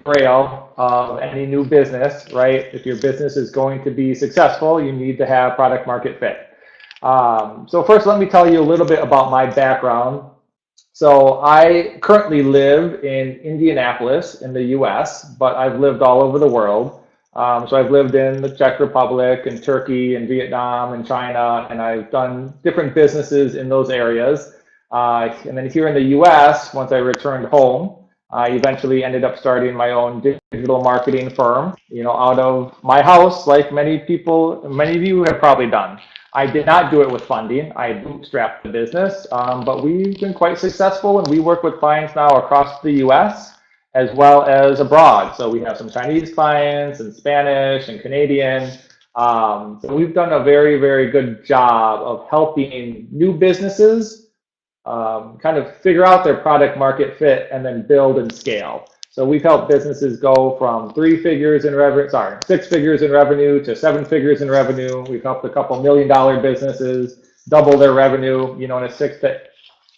grail of any new business, right? If your business is going to be successful, you need to have product market fit. So first, let me tell you a little bit about my background. So I currently live in Indianapolis in the US, but I've lived all over the world. So I've lived in the Czech Republic and Turkey and Vietnam and China, and I've done different businesses in those areas. And then here in the US, once I returned home, I eventually ended up starting my own digital marketing firm, out of my house, like many people, many of you have probably done. I did not do it with funding. I bootstrapped the business, but we've been quite successful, and we work with clients now across the US as well as abroad. So we have some Chinese clients and Spanish and Canadian. So we've done a very, very good job of helping new businesses kind of figure out their product market fit and then build and scale. So we've helped businesses go from 6 figures in revenue to 7 figures in revenue. We've helped a couple $1 million businesses double their revenue, in a 6 to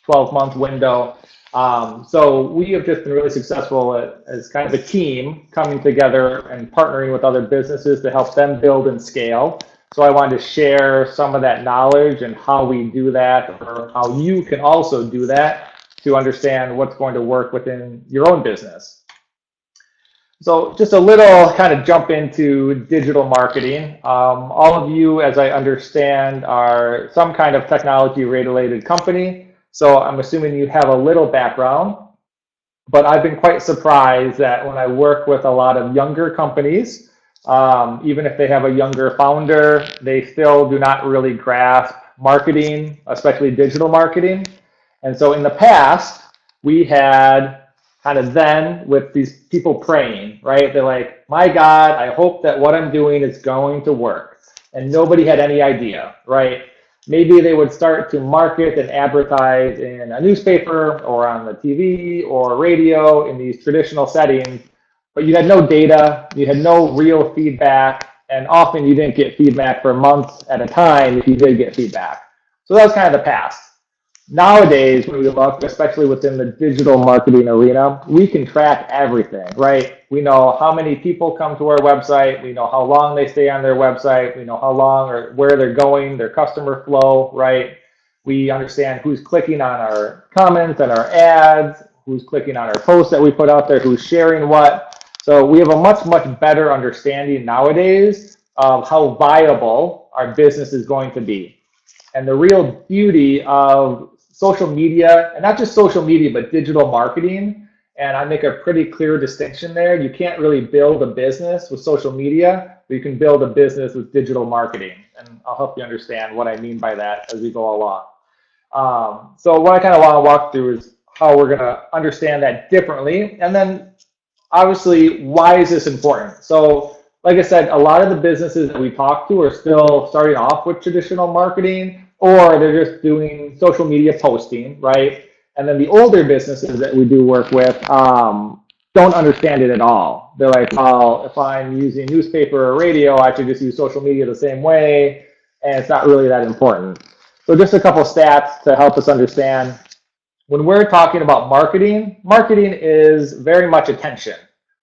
12 month window. So we have just been really successful as kind of a team coming together and partnering with other businesses to help them build and scale. So I wanted to share some of that knowledge and how we do that, or how you can also do that to understand what's going to work within your own business. So just a little kind of jump into digital marketing. All of you, as I understand, are some kind of technology-related company. So I'm assuming you have a little background. But I've been quite surprised that when I work with a lot of younger companies, even if they have a younger founder, they still do not really grasp marketing, especially digital marketing. And so in the past, we had kind of then with these people praying, right? They're like, my God, I hope that what I'm doing is going to work. And nobody had any idea, right? Maybe they would start to market and advertise in a newspaper or on the TV or radio in these traditional settings, but you had no data, you had no real feedback, and often you didn't get feedback for months at a time if you did get feedback. So that was kind of the past. Nowadays, when we look, especially within the digital marketing arena, we can track everything, right? We know how many people come to our website. We know how long they stay on their website. We know how long or where they're going, their customer flow, right? We understand who's clicking on our comments and our ads, who's clicking on our posts that we put out there, who's sharing what. So we have a much, much better understanding nowadays of how viable our business is going to be. And the real beauty of social media, and not just social media, but digital marketing, and I make a pretty clear distinction there. You can't really build a business with social media, but you can build a business with digital marketing. And I'll help you understand what I mean by that as we go along. So what I kind of want to walk through is how we're going to understand that differently. And then obviously, why is this important? So like I said, a lot of the businesses that we talk to are still starting off with traditional marketing, or they're just doing social media posting, right? And then the older businesses that we do work with don't understand it at all. They're like, well, if I'm using newspaper or radio, I should just use social media the same way, and it's not really that important. So just a couple stats to help us understand. When we're talking about marketing, marketing is very much attention.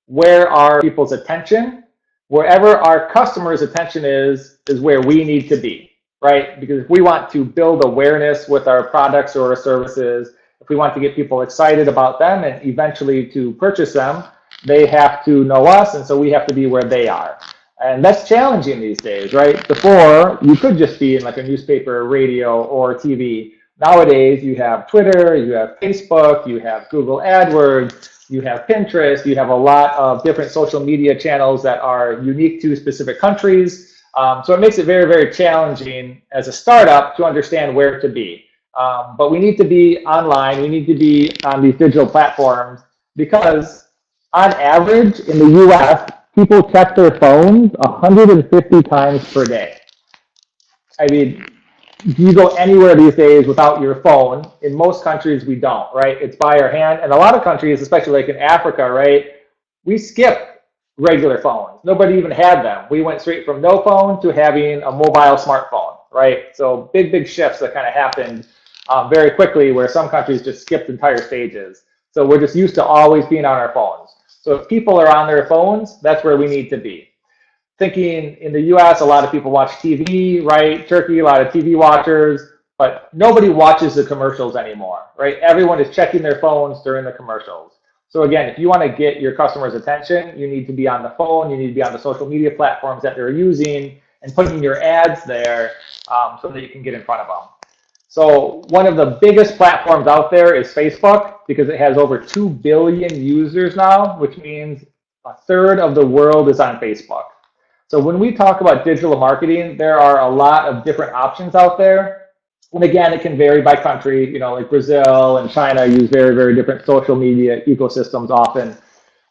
Where are people's attention? Wherever our customer's attention is where we need to be. Right? Because if we want to build awareness with our products or our services, if we want to get people excited about them and eventually to purchase them, they have to know us, and so we have to be where they are. And that's challenging these days, right? Before, you could just be in like a newspaper, radio, or TV. Nowadays, you have Twitter, you have Facebook, you have Google AdWords, you have Pinterest, you have a lot of different social media channels that are unique to specific countries. So it makes it very, very challenging as a startup to understand where to be. But we need to be online. We need to be on these digital platforms because on average in the US, people check their phones 150 times per day. I mean, you go anywhere these days without your phone. In most countries, we don't, right? It's by our hand. And a lot of countries, especially like in Africa, right, we skip regular phones. Nobody even had them. We went straight from no phone to having a mobile smartphone, right? So big shifts that kind of happened very quickly, where some countries just skipped entire stages. So we're just used to always being on our phones. So if people are on their phones, that's where we need to be. Thinking in the US, a lot of people watch TV, right? Turkey, a lot of TV watchers, but nobody watches the commercials anymore, right? Everyone is checking their phones during the commercials. So again, if you want to get your customers' attention, you need to be on the phone, you need to be on the social media platforms that they're using and putting your ads there so that you can get in front of them. So one of the biggest platforms out there is Facebook because it has over 2 billion users now, which means a third of the world is on Facebook. So when we talk about digital marketing, there are a lot of different options out there. And again, it can vary by country. You know, like Brazil and China use very, very different social media ecosystems often.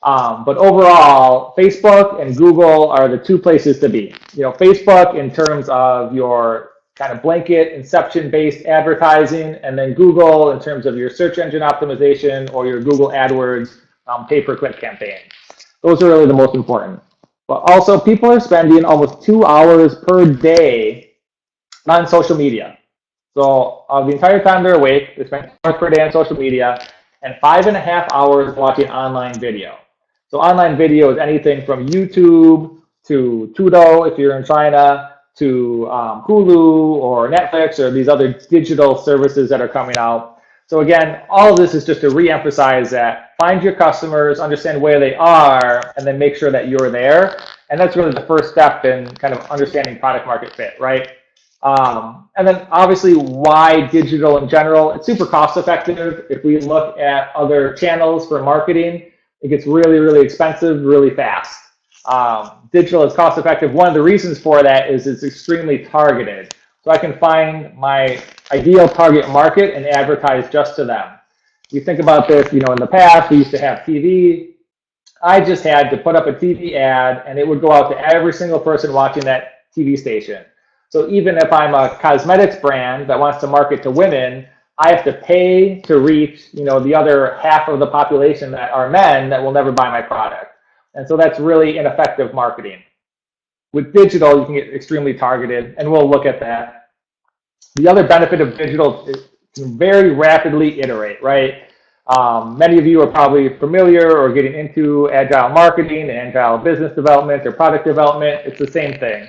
But overall, Facebook and Google are the two places to be. You know, Facebook in terms of your kind of blanket inception-based advertising, and then Google in terms of your search engine optimization or your Google AdWords pay-per-click campaign. Those are really the most important. But also, people are spending almost 2 hours per day on social media. So the entire time they're awake, they spend 2 hours per day on social media and 5.5 hours watching online video. So online video is anything from YouTube to Tudo if you're in China, to Hulu or Netflix or these other digital services that are coming out. So again, all of this is just to re-emphasize that find your customers, understand where they are, and then make sure that you're there. And that's really the first step in kind of understanding product market fit, right? And then obviously why digital in general. It's super cost effective. If we look at other channels for marketing, it gets really, really expensive really fast. Digital is cost effective. One of the reasons for that is it's extremely targeted. So I can find my ideal target market and advertise just to them. You think about this, you know, in the past, we used to have TV. I just had to put up a TV ad and it would go out to every single person watching that TV station. So even if I'm a cosmetics brand that wants to market to women, I have to pay to reach, you know, the other half of the population that are men that will never buy my product. And so that's really ineffective marketing. With digital, you can get extremely targeted, and we'll look at that. The other benefit of digital is to very rapidly iterate, right? Many of you are probably familiar or getting into agile marketing, agile business development, or product development. It's the same thing.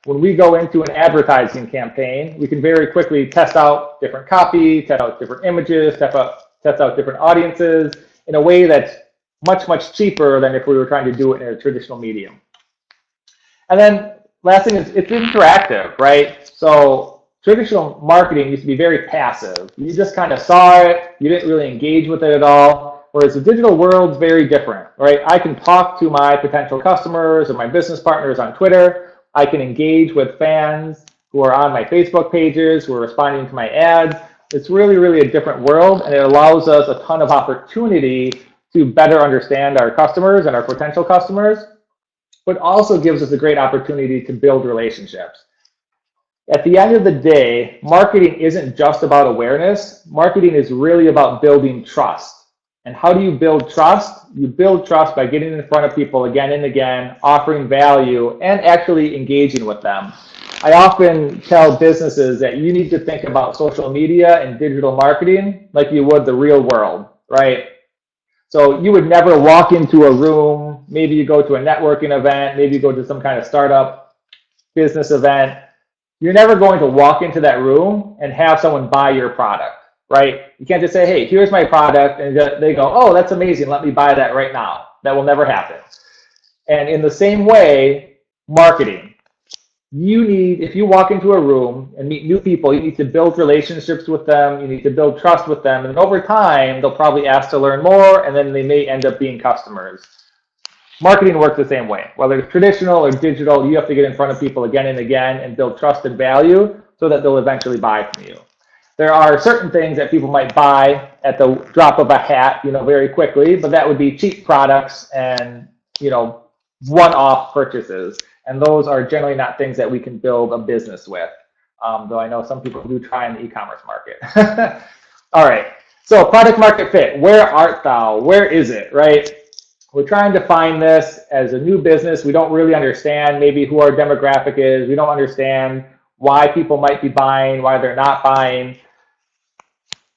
When we go into an advertising campaign, we can very quickly test out different copy, test out different images, test out different audiences in a way that's much, much cheaper than if we were trying to do it in a traditional medium. And then last thing is it's interactive, right? So traditional marketing used to be very passive. You just kind of saw it, you didn't really engage with it at all, whereas the digital world's very different, right? I can talk to my potential customers or my business partners on Twitter. I can engage with fans who are on my Facebook pages, who are responding to my ads. It's really, really a different world, and it allows us a ton of opportunity to better understand our customers and our potential customers, but also gives us a great opportunity to build relationships. At the end of the day, marketing isn't just about awareness. Marketing is really about building trust. And how do you build trust? You build trust by getting in front of people again and again, offering value, and actually engaging with them. I often tell businesses that you need to think about social media and digital marketing like you would the real world, right? So you would never walk into a room, maybe you go to a networking event, maybe you go to some kind of startup business event. You're never going to walk into that room and have someone buy your product, right? You can't just say, hey, here's my product, and they go, oh, that's amazing, let me buy that right now. That will never happen. And in the same way, marketing. You need, if you walk into a room and meet new people, you need to build relationships with them, you need to build trust with them, and over time, they'll probably ask to learn more, and then they may end up being customers. Marketing works the same way. Whether it's traditional or digital, you have to get in front of people again and again and build trust and value so that they'll eventually buy from you. There are certain things that people might buy at the drop of a hat, you know, very quickly, but that would be cheap products and, you know, one-off purchases. And those are generally not things that we can build a business with, though I know some people do try in the e-commerce market. All right, so product market fit. Where art thou? Where is it, right? We're trying to find this as a new business. We don't really understand maybe who our demographic is. We don't understand why people might be buying, why they're not buying.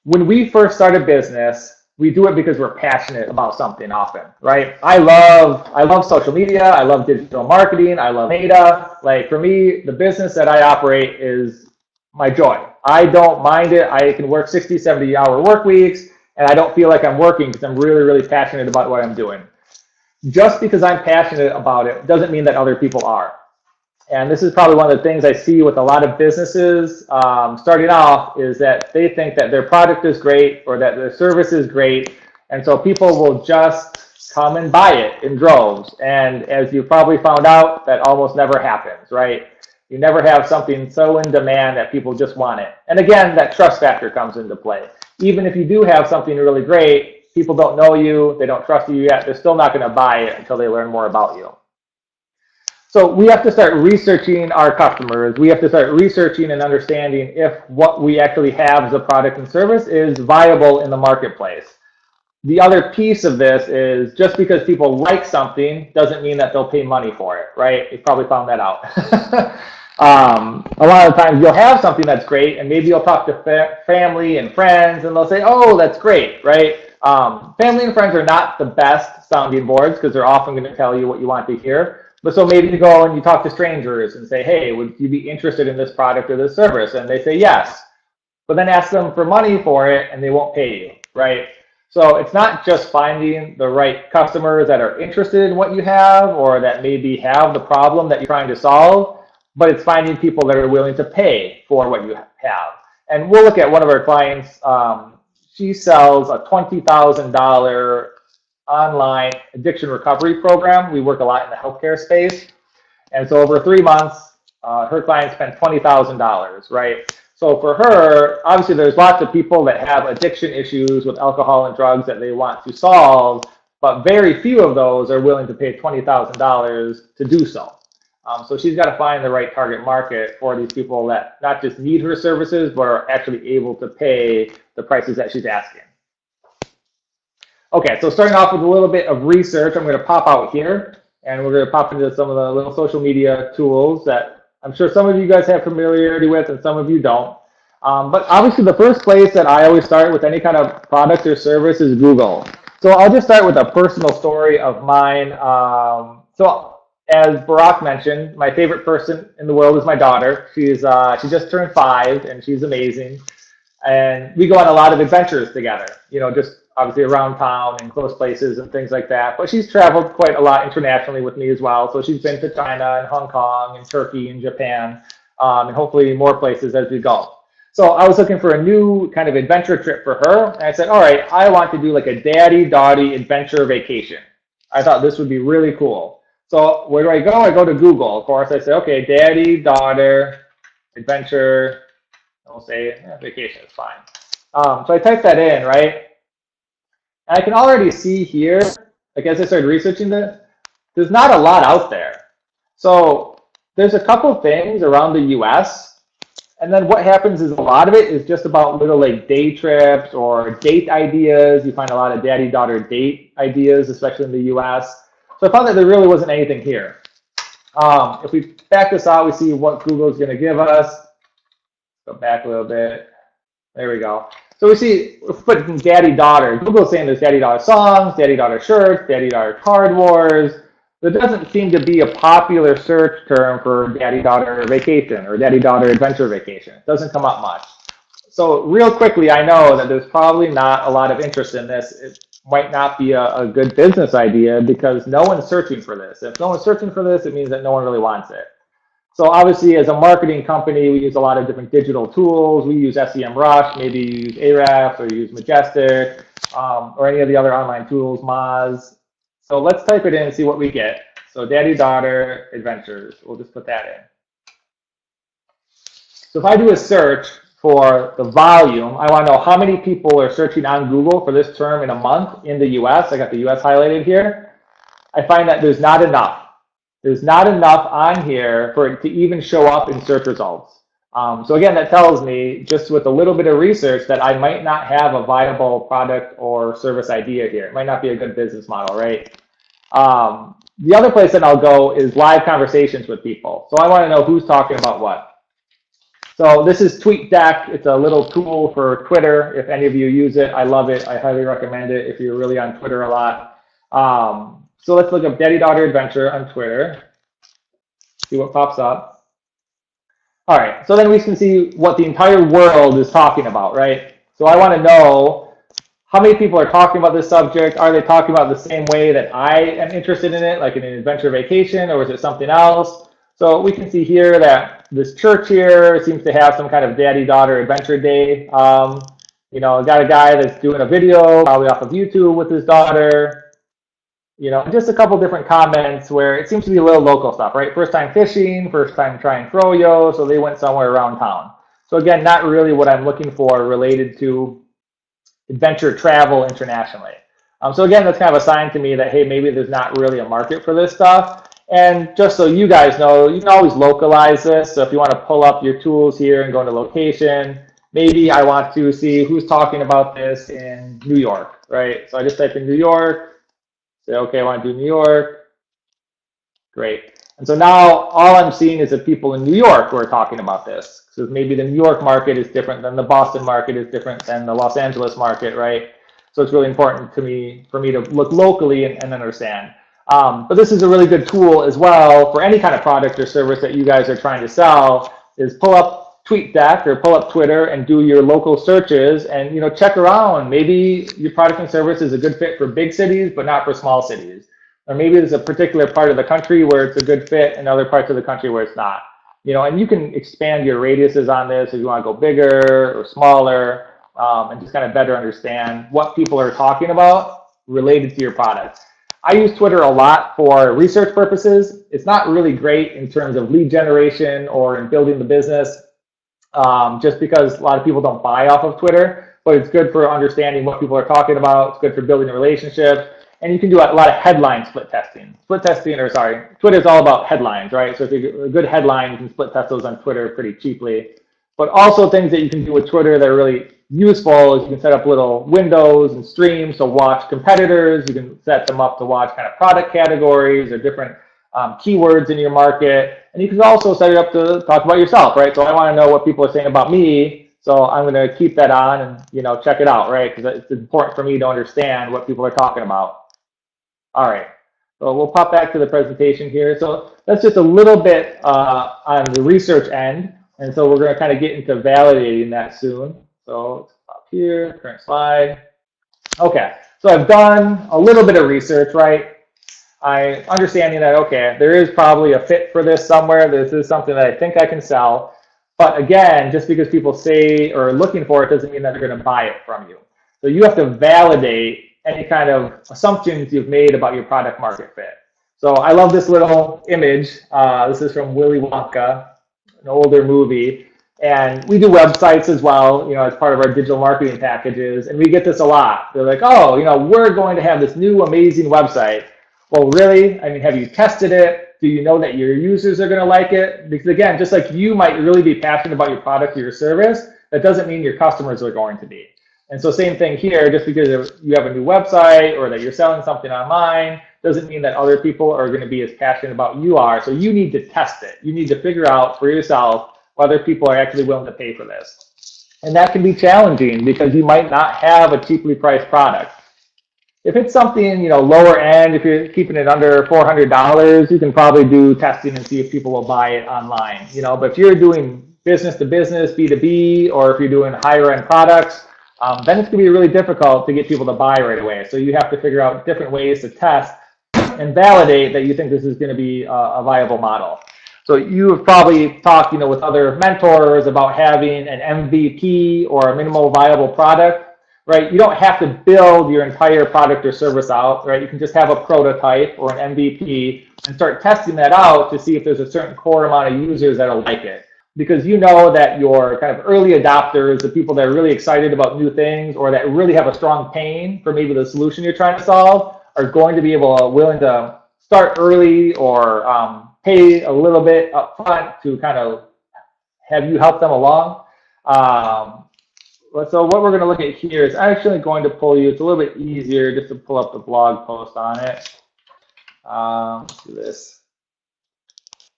When we first started business, We do it because we're passionate about something often, right? I love social media. I love digital marketing. I love data. Like for me, the business that I operate is my joy. I don't mind it. I can work 60, 70-hour work weeks, and I don't feel like I'm working because I'm really, really passionate about what I'm doing. Just because I'm passionate about it doesn't mean that other people are. And this is probably one of the things I see with a lot of businesses starting off is that they think that their product is great or that their service is great. And so people will just come and buy it in droves. And as you probably found out, that almost never happens, right? You never have something so in demand that people just want it. And again, that trust factor comes into play. Even if you do have something really great, people don't know you, they don't trust you yet, they're still not going to buy it until they learn more about you. So we have to start researching our customers. We have to start researching and understanding if what we actually have as a product and service is viable in the marketplace. The other piece of this is just because people like something doesn't mean that they'll pay money for it, right? You probably found that out. A lot of times you'll have something that's great and maybe you'll talk to family and friends and they'll say, oh, that's great, right? Family and friends are not the best sounding boards because they're often going to tell you what you want to hear. But so maybe you go and you talk to strangers and say, hey, would you be interested in this product or this service? And they say yes. But then ask them for money for it and they won't pay you, right? So it's not just finding the right customers that are interested in what you have or that maybe have the problem that you're trying to solve, but it's finding people that are willing to pay for what you have. And we'll look at one of our clients. She sells a $20,000 online addiction recovery program. We work a lot in the healthcare space. And so over 3 months, her client spent $20,000, right? So for her, obviously there's lots of people that have addiction issues with alcohol and drugs that they want to solve, but very few of those are willing to pay $20,000 to do so. So she's got to find the right target market for these people that not just need her services, but are actually able to pay the prices that she's asking. Okay, so starting off with a little bit of research, I'm going to pop out here, and we're going to pop into some of the little social media tools that I'm sure some of you guys have familiarity with and some of you don't. But obviously the first place that I always start with any kind of product or service is Google. So I'll just start with a personal story of mine. So as Barack mentioned, my favorite person in the world is my daughter. She just turned 5 and she's amazing. And we go on a lot of adventures together, you know, just obviously around town and close places and things like that. But she's traveled quite a lot internationally with me as well. So she's been to China and Hong Kong and Turkey and Japan, and hopefully more places as we go. So I was looking for a new kind of adventure trip for her. And I said, all right, I want to do like a daddy-daughty adventure vacation. I thought this would be really cool. So where do I go? I go to Google. Of course, I say, okay, daddy-daughter adventure. I'll say vacation is fine. So I typed that in, right? And I can already see here, like as I started researching this, there's not a lot out there. So there's a couple things around the US, and then what happens is a lot of it is just about little like day trips or date ideas. You find a lot of daddy-daughter date ideas, especially in the US. So I found that there really wasn't anything here. If we back this out, we see what Google's going to give us. Go back a little bit. There we go. So we see, we're putting daddy-daughter. Google's saying there's daddy-daughter songs, daddy-daughter shirts, daddy-daughter card wars. There doesn't seem to be a popular search term for daddy-daughter vacation or daddy-daughter adventure vacation. It doesn't come up much. So real quickly, I know that there's probably not a lot of interest in this. It might not be a good business idea because no one's searching for this. If no one's searching for this, it means that no one really wants it. So obviously, as a marketing company, we use a lot of different digital tools. We use SEMrush, maybe you use Ahrefs or use Majestic, or any of the other online tools, Moz. So let's type it in and see what we get. So daddy-daughter adventures, we'll just put that in. So if I do a search for the volume, I want to know how many people are searching on Google for this term in a month in the US. I got the US highlighted here. I find that there's not enough. There's not enough on here for it to even show up in search results. So again, that tells me, just with a little bit of research, that I might not have a viable product or service idea here. It might not be a good business model, right? The other place that I'll go is live conversations with people. So I want to know who's talking about what. So this is TweetDeck. It's a little tool for Twitter. If any of you use it, I love it. I highly recommend it if you're really on Twitter a lot. So let's look up Daddy-Daughter Adventure on Twitter, see what pops up. All right, so then we can see what the entire world is talking about, right? So I want to know how many people are talking about this subject. Are they talking about it the same way that I am interested in it, like in an adventure vacation, or is it something else? So we can see here that this church here seems to have some kind of daddy-daughter adventure day. You know, got a guy that's doing a video, probably off of YouTube with his daughter. You know, just a couple different comments where it seems to be a little local stuff, right? First time fishing, first time trying froyo, so they went somewhere around town. So again, not really what I'm looking for related to adventure travel internationally. So again, that's kind of a sign to me that, hey, maybe there's not really a market for this stuff. And just so you guys know, you can always localize this. So if you want to pull up your tools here and go into location, maybe I want to see who's talking about this in New York, right? So I just type in New York, say, okay, I want to do New York. Great. And so now all I'm seeing is the people in New York who are talking about this. So maybe the New York market is different than the Boston market is different than the Los Angeles market, right? So it's really important to me for me to look locally and understand. But this is a really good tool as well for any kind of product or service that you guys are trying to sell, is pull up TweetDeck or pull up Twitter and do your local searches and, you know, check around. Maybe your product and service is a good fit for big cities, but not for small cities. Or maybe there's a particular part of the country where it's a good fit and other parts of the country where it's not. You know, and you can expand your radiuses on this if you want to go bigger or smaller, and just kind of better understand what people are talking about related to your product. I use Twitter a lot for research purposes. It's not really great in terms of lead generation or in building the business, just because a lot of people don't buy off of Twitter, but it's good for understanding what people are talking about. It's good for building a relationship. And you can do a lot of headline split testing. Twitter is all about headlines, right? So if you get a good headline, you can split test those on Twitter pretty cheaply. But also things that you can do with Twitter that are really useful is you can set up little windows and streams to watch competitors. You can set them up to watch kind of product categories or different keywords in your market. And you can also set it up to talk about yourself, right? So I want to know what people are saying about me. So I'm going to keep that on and, you know, check it out, right? Because it's important for me to understand what people are talking about. All right, so we'll pop back to the presentation here. So that's just a little bit on the research end. And so we're going to kind of get into validating that soon. So let's pop here, current slide. Okay, so I've done a little bit of research, right? I'm understanding that, okay, there is probably a fit for this somewhere. This is something that I think I can sell. But again, just because people say or are looking for it doesn't mean that they're going to buy it from you. So you have to validate any kind of assumptions you've made about your product market fit. So I love this little image. This is from Willy Wonka, an older movie. And we do websites as well, you know, as part of our digital marketing packages. And we get this a lot. They're like, oh, you know, we're going to have this new amazing website. Well, really? I mean, have you tested it? Do you know that your users are going to like it? Because again, just like you might really be passionate about your product or your service, that doesn't mean your customers are going to be. And so same thing here, just because you have a new website or that you're selling something online doesn't mean that other people are going to be as passionate about you are. So you need to test it. You need to figure out for yourself whether people are actually willing to pay for this. And that can be challenging because you might not have a cheaply priced product. If it's something, you know, lower end, if you're keeping it under $400, you can probably do testing and see if people will buy it online, you know. But if you're doing business to business, B2B, or if you're doing higher end products, then it's going to be really difficult to get people to buy right away. So you have to figure out different ways to test and validate that you think this is going to be a viable model. So you have probably talked, you know, with other mentors about having an MVP or a minimal viable product, right? You don't have to build your entire product or service out, right? You can just have a prototype or an MVP and start testing that out to see if there's a certain core amount of users that'll like it. Because you know that your kind of early adopters, the people that are really excited about new things or that really have a strong pain for maybe the solution you're trying to solve, are going to be willing to start early or pay a little bit up front to kind of have you help them along. So what we're going to look at here is actually going to pull you, it's a little bit easier just to pull up the blog post on it. Let's do this.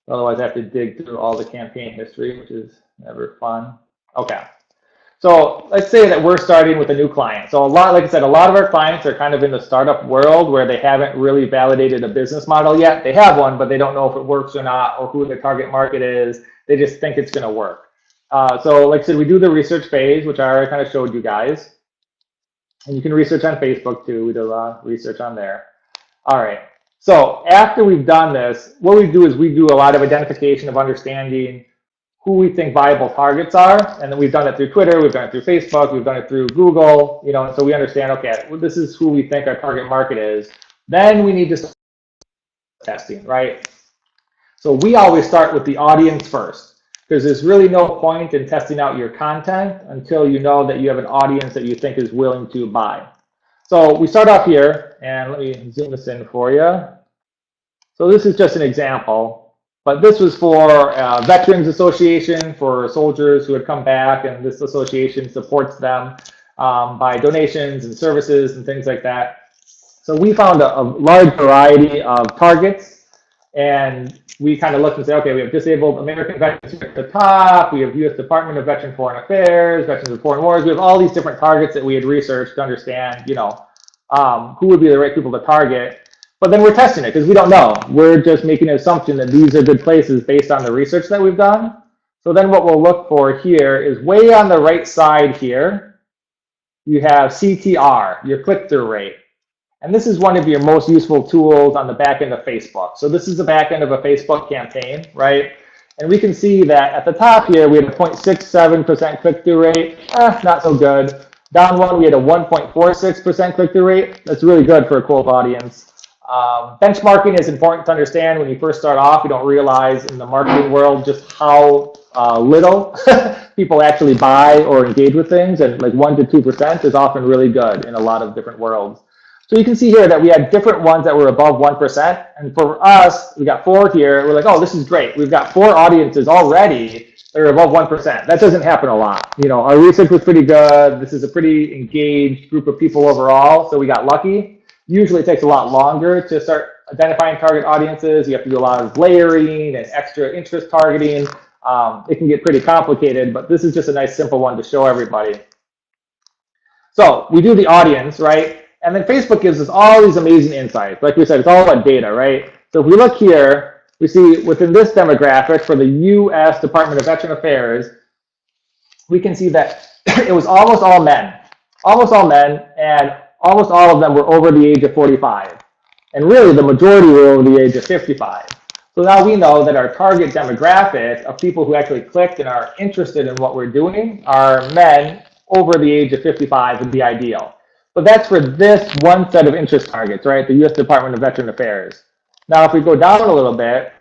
Otherwise, I have to dig through all the campaign history, which is Never fun. Okay. So let's say that we're starting with a new client. So like I said, a lot of our clients are kind of in the startup world where they haven't really validated a business model yet. They have one, but they don't know if it works or not, or who their target market is. They just think it's going to work. So like I said, we do the research phase, which I already kind of showed you guys. And you can research on Facebook too. We do a lot of research on there. All right. So after we've done this, what we do is we do a lot of identification of understanding who we think viable targets are, and then we've done it through Twitter, we've done it through Facebook, we've done it through Google, and so we understand, okay, well, this is who we think our target market is. Then we need to start testing, right? So we always start with the audience first, because there's really no point in testing out your content until you know that you have an audience that you think is willing to buy. So we start off here, and let me zoom this in for you. So this is just an example. But this was for Veterans Association for soldiers who had come back, and this association supports them by donations and services and things like that. So we found a large variety of targets, and we kind of looked and said, okay, we have disabled American veterans at the top, we have U.S. Department of Veteran Foreign Affairs, Veterans of Foreign Wars, we have all these different targets that we had researched to understand, who would be the right people to target. But then we're testing it because we don't know. We're just making an assumption that these are good places based on the research that we've done. So then what we'll look for here is way on the right side here, you have CTR, your click-through rate. And this is one of your most useful tools on the back end of Facebook. So this is the back end of a Facebook campaign, right? And we can see that at the top here, we had a 0.67% click-through rate. Not so good. Down one, we had a 1.46% click-through rate. That's really good for a cold audience. Benchmarking is important to understand when you first start off. You don't realize in the marketing world just how little people actually buy or engage with things, and like 1 to 2% is often really good in a lot of different worlds. So you can see here that we had different ones that were above 1%, and for us, we got 4 here. We're like, oh, this is great. We've got 4 audiences already that are above 1%. That doesn't happen a lot. Our research was pretty good. This is a pretty engaged group of people overall, so we got lucky. Usually it takes a lot longer to start identifying target audiences. You have to do a lot of layering and extra interest targeting. It can get pretty complicated, but this is just a nice simple one to show everybody. So we do the audience, right? And then Facebook gives us all these amazing insights. Like we said, it's all about data, right? So if we look here, we see within this demographic for the U.S. Department of Veteran Affairs, we can see that it was almost all men, and almost all of them were over the age of 45. And really, the majority were over the age of 55. So now we know that our target demographic of people who actually clicked and are interested in what we're doing are men over the age of 55 would be ideal. But that's for this one set of interest targets, right? The U.S. Department of Veteran Affairs. Now, if we go down a little bit,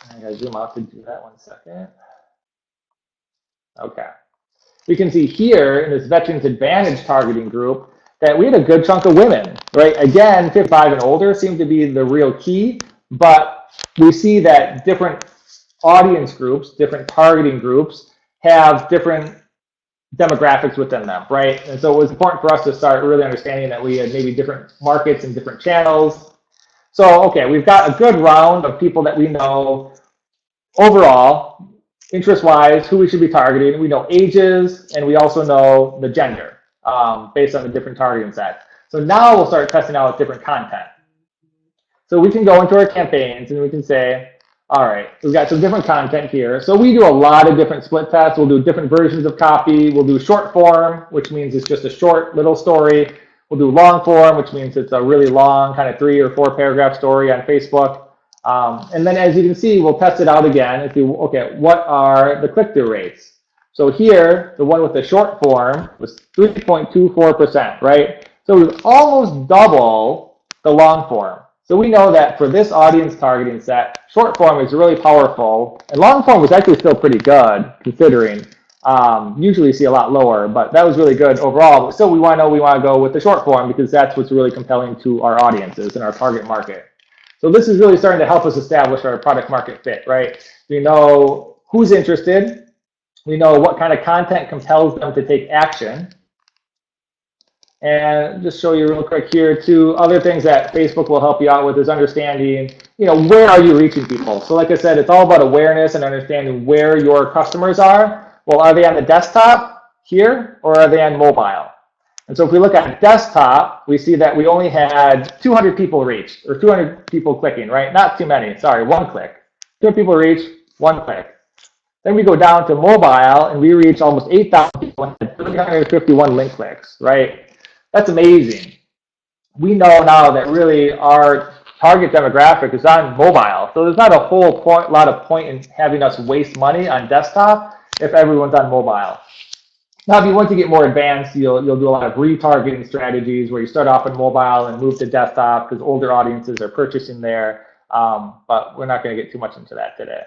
I gotta zoom out to do that 1 second. Okay. We can see here in this Veterans Advantage targeting group that we had a good chunk of women, right? Again, 55 and older seem to be the real key, but we see that different audience groups, different targeting groups have different demographics within them, right? And so it was important for us to start really understanding that we had maybe different markets and different channels. So, okay, we've got a good round of people that we know overall, interest-wise, who we should be targeting. We know ages, and we also know the gender. Based on the different targeting sets. So now we'll start testing out different content. So we can go into our campaigns and we can say, all right, we've got some different content here. So we do a lot of different split tests. We'll do different versions of copy. We'll do short form, which means it's just a short little story. We'll do long form, which means it's a really long kind of 3 or 4 paragraph story on Facebook. And then as you can see, we'll test it out again and see, okay, what are the click-through rates? So here, the one with the short form was 3.24%, right? So it was almost double the long form. So we know that for this audience targeting set, short form is really powerful, and long form was actually still pretty good considering. Usually you see a lot lower, but that was really good overall. But still, we want to go with the short form because that's what's really compelling to our audiences and our target market. So this is really starting to help us establish our product market fit, right? We know who's interested. We know what kind of content compels them to take action. And just show you real quick here too, other things that Facebook will help you out with is understanding, where are you reaching people? So like I said, it's all about awareness and understanding where your customers are. Well, are they on the desktop here or are they on mobile? And so if we look at desktop, we see that we only had 200 people reached, or 200 people clicking, right? Not too many, sorry, one click. 200 people reached, one click. Then we go down to mobile and we reach almost 8,000 people and had 351 link clicks, right? That's amazing. We know now that really our target demographic is on mobile. So there's not a whole lot of point in having us waste money on desktop if everyone's on mobile. Now, if you want to get more advanced, you'll do a lot of retargeting strategies where you start off on mobile and move to desktop because older audiences are purchasing there. But we're not going to get too much into that today.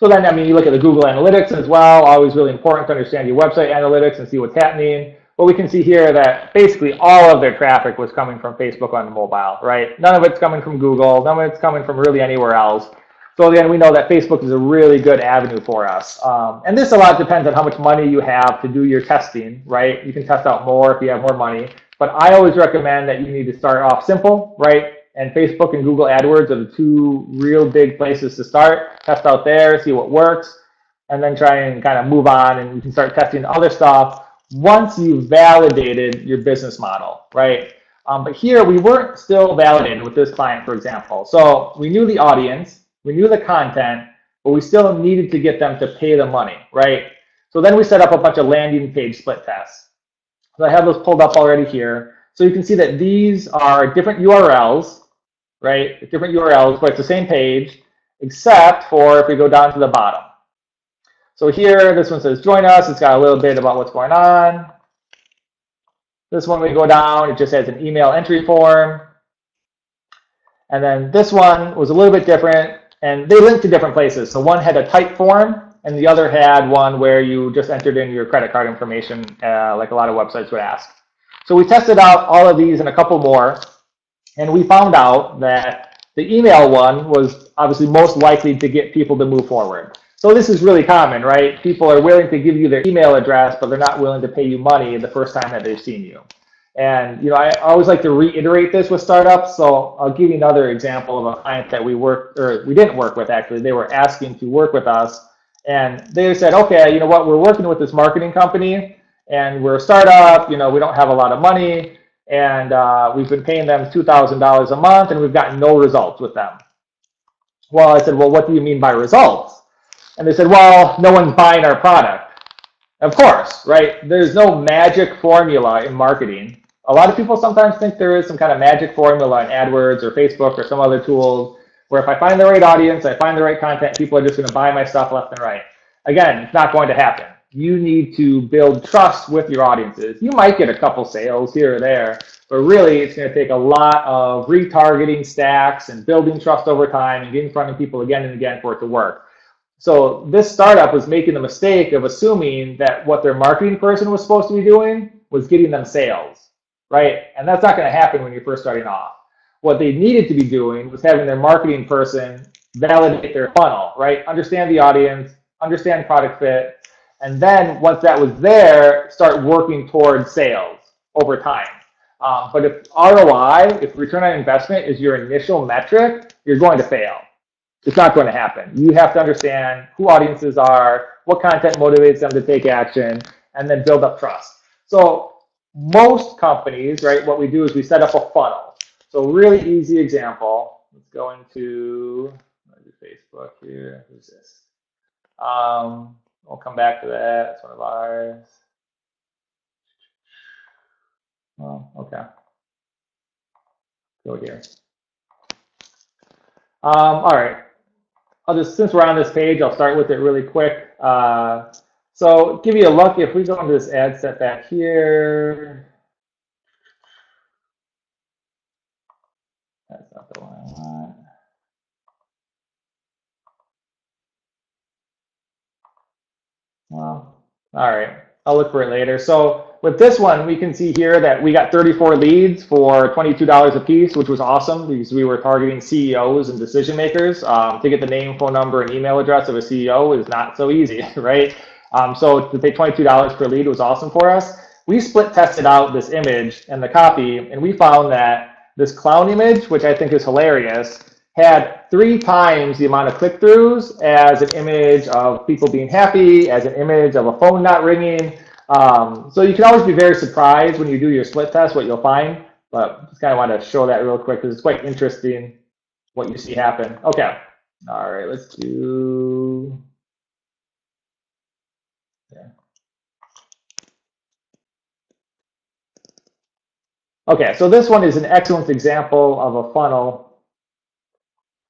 So then, you look at the Google Analytics as well. Always really important to understand your website analytics and see what's happening. But we can see here that basically all of their traffic was coming from Facebook on the mobile, right? None of it's coming from Google. None of it's coming from really anywhere else. So again, we know that Facebook is a really good avenue for us. And this a lot depends on how much money you have to do your testing, right? You can test out more if you have more money. But I always recommend that you need to start off simple, right? And Facebook and Google AdWords are the two real big places to start. Test out there, see what works, and then try and kind of move on, and you can start testing other stuff once you've validated your business model, right? But here we weren't still validated with this client, for example. So we knew the audience, we knew the content, but we still needed to get them to pay the money, right? So then we set up a bunch of landing page split tests. So I have those pulled up already here. So you can see that these are different URLs, right? Different URLs, but it's the same page, except for if we go down to the bottom. So here, this one says join us. It's got a little bit about what's going on. This one, we go down, it just has an email entry form. And then this one was a little bit different, and they linked to different places. So one had a type form, and the other had one where you just entered in your credit card information, like a lot of websites would ask. So we tested out all of these and a couple more, and we found out that the email one was obviously most likely to get people to move forward. So this is really common, right? People are willing to give you their email address, but they're not willing to pay you money the first time that they've seen you. And I always like to reiterate this with startups. So I'll give you another example of a client that we didn't work with actually. They were asking to work with us, and they said, okay, you know what? We're working with this marketing company, and we're a startup. We don't have a lot of money, and we've been paying them $2,000 a month, and we've gotten no results with them. Well, I said, well, what do you mean by results? And they said, well, no one's buying our product. Of course, right? There's no magic formula in marketing. A lot of people sometimes think there is some kind of magic formula in AdWords or Facebook or some other tools where if I find the right audience, I find the right content, people are just going to buy my stuff left and right. Again, it's not going to happen. You need to build trust with your audiences. You might get a couple sales here or there, but really it's going to take a lot of retargeting stacks and building trust over time and getting in front of people again and again for it to work. So this startup was making the mistake of assuming that what their marketing person was supposed to be doing was getting them sales, right? And that's not going to happen when you're first starting off. What they needed to be doing was having their marketing person validate their funnel, right? Understand the audience, understand product fit, and then once that was there, start working towards sales over time. But if ROI, if return on investment is your initial metric, you're going to fail. It's not going to happen. You have to understand who audiences are, what content motivates them to take action, and then build up trust. So most companies, right, what we do is we set up a funnel. So really easy example. Let's go into Facebook here. Who's this? We'll come back to that. It's one of ours. Oh, okay. Go here. All right. Since we're on this page, I'll start with it really quick. So give you a look. If we go into this ad set back here, that's not the one I want. Well, all right. I'll look for it later. So with this one, we can see here that we got 34 leads for $22 a piece, which was awesome because we were targeting CEOs and decision makers. To get the name, phone number, and email address of a CEO is not so easy, right? So to pay $22 per lead was awesome for us. we split tested out this image and the copy, and we found that this clown image, which I think is hilarious, had 3 times the amount of click-throughs as an image of people being happy, as an image of a phone not ringing. So you can always be very surprised when you do your split test what you'll find, but just kind of want to show that real quick because it's quite interesting what you see happen. Okay, all right, let's do, yeah. Okay, so this one is an excellent example of a funnel.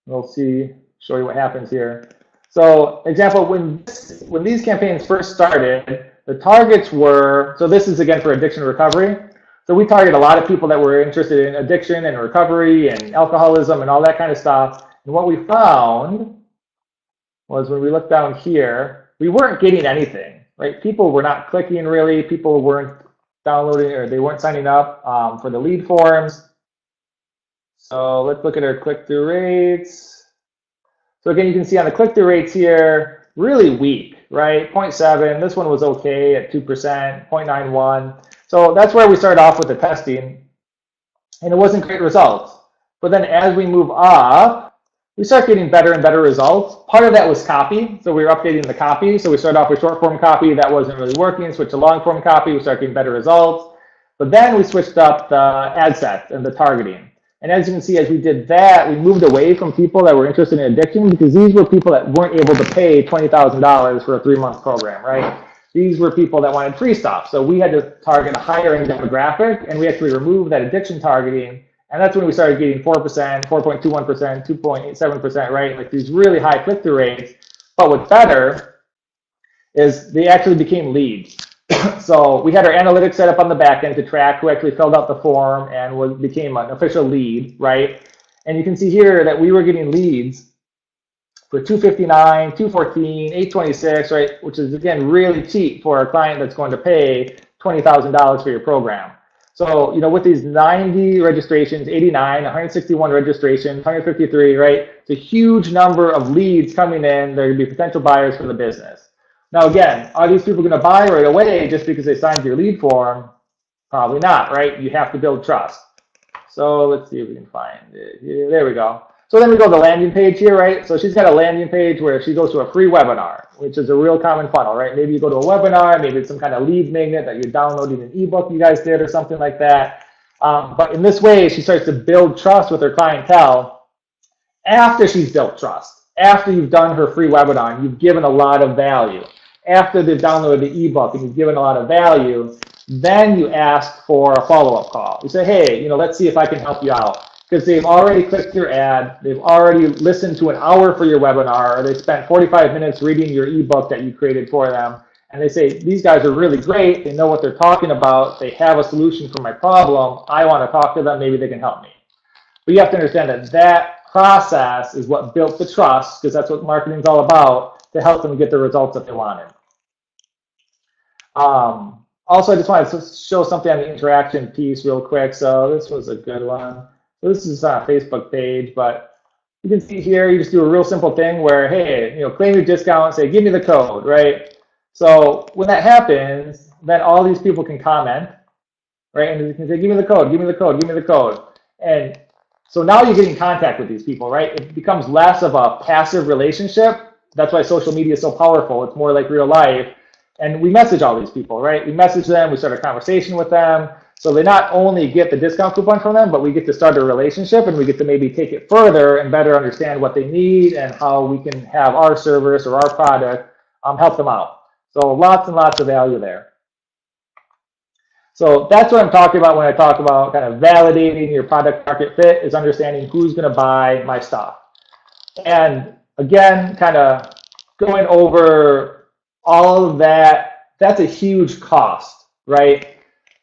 We'll show you what happens here. So example, when these campaigns first started, the targets were, so this is again for addiction recovery. So we target a lot of people that were interested in addiction and recovery and alcoholism and all that kind of stuff. And what we found was when we looked down here, we weren't getting anything, right? People were not clicking really. People weren't downloading or they weren't signing up for the lead forms. So let's look at our click-through rates. So again, you can see on the click-through rates here, really weak, right? 0.7, this one was okay at 2%, 0.91. So that's where we started off with the testing, and it wasn't great results. But then as we move up, we start getting better and better results. Part of that was copy, so we were updating the copy. So we started off with short form copy, that wasn't really working, switched to long form copy, we started getting better results. But then we switched up the ad sets and the targeting. And as you can see, as we did that, we moved away from people that were interested in addiction because these were people that weren't able to pay $20,000 for a 3-month program, right? These were people that wanted free stuff. So we had to target a higher end demographic, and we actually removed that addiction targeting. And that's when we started getting 4%, 4.21%, 2.87%, right? Like these really high click-through rates. But what's better is they actually became leads. So we had our analytics set up on the back end to track who actually filled out the form and became an official lead, right? And you can see here that we were getting leads for $259, $214, $826, right? Which is again really cheap for a client that's going to pay $20,000 for your program. So, with these 90 registrations, 89, 161 registrations, 153, right? It's a huge number of leads coming in. They're going to be potential buyers for the business. Now, again, are these people going to buy right away just because they signed your lead form? Probably not, right? You have to build trust. So let's see if we can find it here. There we go. So then we go to the landing page here, right? So she's got a landing page where she goes to a free webinar, which is a real common funnel, right? Maybe you go to a webinar, maybe it's some kind of lead magnet that you're downloading an ebook you guys did or something like that. But in this way, she starts to build trust with her clientele after she's built trust, after you've done her free webinar and you've given a lot of value. After they've downloaded the ebook and you've given a lot of value, then you ask for a follow-up call. You say, hey, let's see if I can help you out. Because they've already clicked your ad, they've already listened to an hour for your webinar, or they spent 45 minutes reading your ebook that you created for them, and they say, these guys are really great, they know what they're talking about, they have a solution for my problem, I want to talk to them, maybe they can help me. But you have to understand that that process is what built the trust, because that's what marketing is all about, to help them get the results that they wanted. Also, I just wanted to show something on the interaction piece real quick. So this was a good one. So this is on a Facebook page, but you can see here, you just do a real simple thing where, hey, claim your discount, say, give me the code, right? So when that happens, then all these people can comment, right? And you can say, give me the code, give me the code, give me the code. And so now you're getting in contact with these people, right? It becomes less of a passive relationship. That's why social media is so powerful. It's more like real life. And we message all these people, right? We message them, we start a conversation with them. So they not only get the discount coupon from them, but we get to start a relationship and we get to maybe take it further and better understand what they need and how we can have our service or our product help them out. So lots and lots of value there. So that's what I'm talking about when I talk about kind of validating your product market fit, is understanding who's going to buy my stuff. And again, kind of going over all of that, that's a huge cost, right?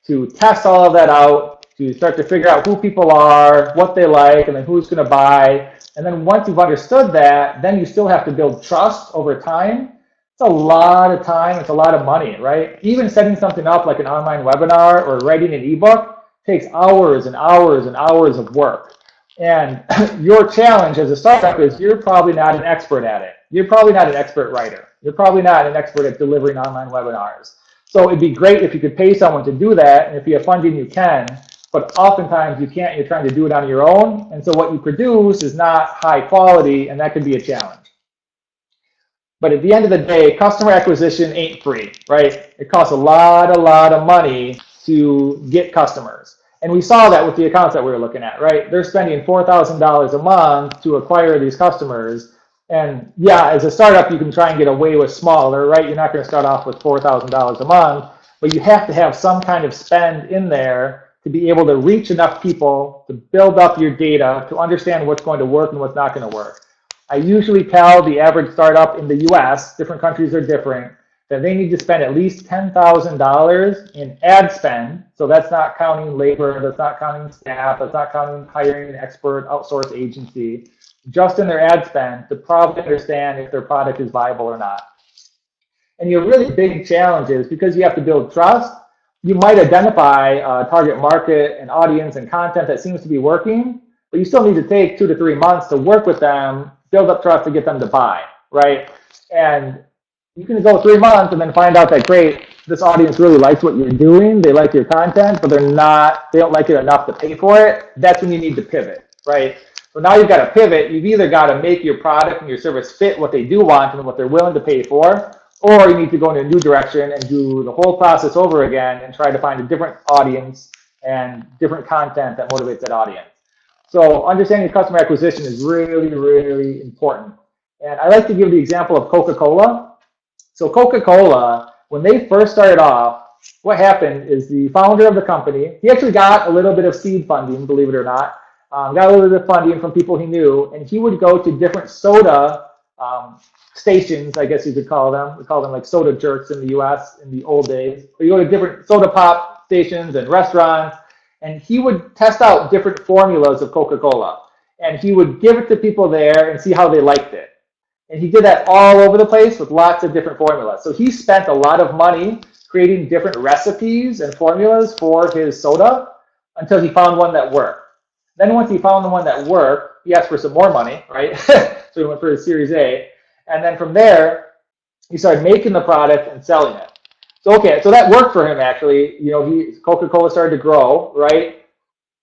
To test all of that out, to start to figure out who people are, what they like, and then who's going to buy. And then once you've understood that, then you still have to build trust over time. It's a lot of time, it's a lot of money, right? Even setting something up like an online webinar or writing an ebook takes hours and hours and hours of work. And your challenge as a startup is you're probably not an expert at it. You're probably not an expert writer. You're probably not an expert at delivering online webinars. So it'd be great if you could pay someone to do that, and if you have funding, you can. But oftentimes you can't. You're trying to do it on your own, and so what you produce is not high quality, and that can be a challenge. But at the end of the day, customer acquisition ain't free, right? It costs a lot of money to get customers. And we saw that with the accounts that we were looking at, right? They're spending $4,000 a month to acquire these customers. And yeah, as a startup, you can try and get away with smaller, right? You're not going to start off with $4,000 a month, but you have to have some kind of spend in there to be able to reach enough people, to build up your data, to understand what's going to work and what's not going to work. I usually tell the average startup in the US, different countries are different, that they need to spend at least $10,000 in ad spend. So that's not counting labor, that's not counting staff, that's not counting hiring an expert outsourced agency, just in their ad spend to probably understand if their product is viable or not. And your really big challenge is because you have to build trust, you might identify a target market and audience and content that seems to be working, but you still need to take 2 to 3 months to work with them, build up trust to get them to buy, right? And you can go 3 months and then find out that, great, this audience really likes what you're doing, they like your content, but they don't like it enough to pay for it. That's when you need to pivot, right? So now you've got to pivot. You've either got to make your product and your service fit what they do want and what they're willing to pay for, or you need to go in a new direction and do the whole process over again and try to find a different audience and different content that motivates that audience. So understanding customer acquisition is really important. And I like to give the example of Coca-Cola. So Coca-Cola, when they first started off, what happened is the founder of the company, he actually got a little bit of seed funding, believe it or not, got a little bit of funding from people he knew, and he would go to different soda stations, I guess you could call them. We call them like soda jerks in the US in the old days. But you go to different soda pop stations and restaurants, and he would test out different formulas of Coca-Cola. And he would give it to people there and see how they liked it. And he did that all over the place with lots of different formulas. So he spent a lot of money creating different recipes and formulas for his soda until he found one that worked. Then once he found the one that worked, he asked for some more money, right? So he went for his Series A. And then from there, he started making the product and selling it. So, okay, so that worked for him, actually. You know, Coca-Cola started to grow, right?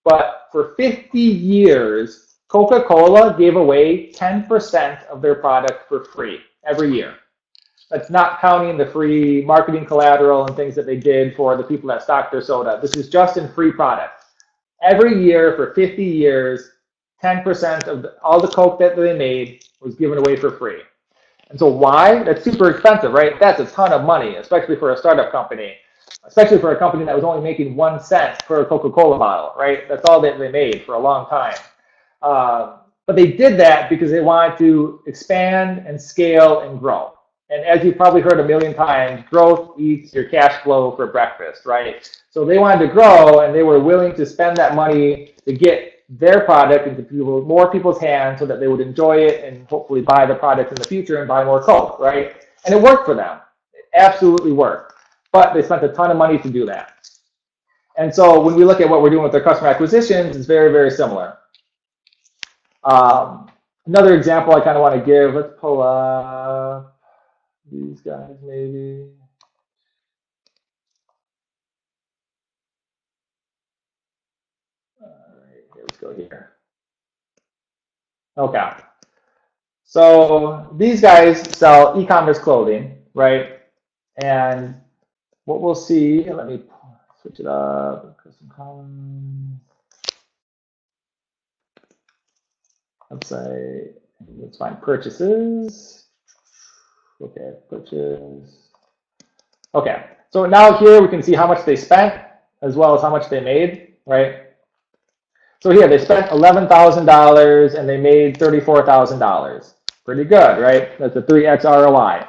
But for 50 years, Coca-Cola gave away 10% of their product for free every year. That's not counting the free marketing collateral and things that they did for the people that stocked their soda. This is just in free products. Every year for 50 years, 10% of all the Coke that they made was given away for free. And so why? That's super expensive, right? That's a ton of money, especially for a startup company, especially for a company that was only making 1 cent per Coca-Cola bottle, right? That's all that they made for a long time. But they did that because they wanted to expand and scale and grow. And as you've probably heard a million times, growth eats your cash flow for breakfast, right? So they wanted to grow, and they were willing to spend that money to get their product into more people's hands so that they would enjoy it and hopefully buy the product in the future and buy more Coke, right? And it worked for them. It absolutely worked. But they spent a ton of money to do that. And so when we look at what we're doing with our customer acquisitions, it's very similar. Another example I kind of want to give, let's pull up these guys maybe. All right, let's go here. Okay. So these guys sell e-commerce clothing, right? And what we'll see, let me switch it up, custom column. Website, let's find purchases. Okay, purchase. Okay, so now here we can see how much they spent as well as how much they made, right? So here they spent $11,000 and they made $34,000. Pretty good, right? That's a 3x ROI.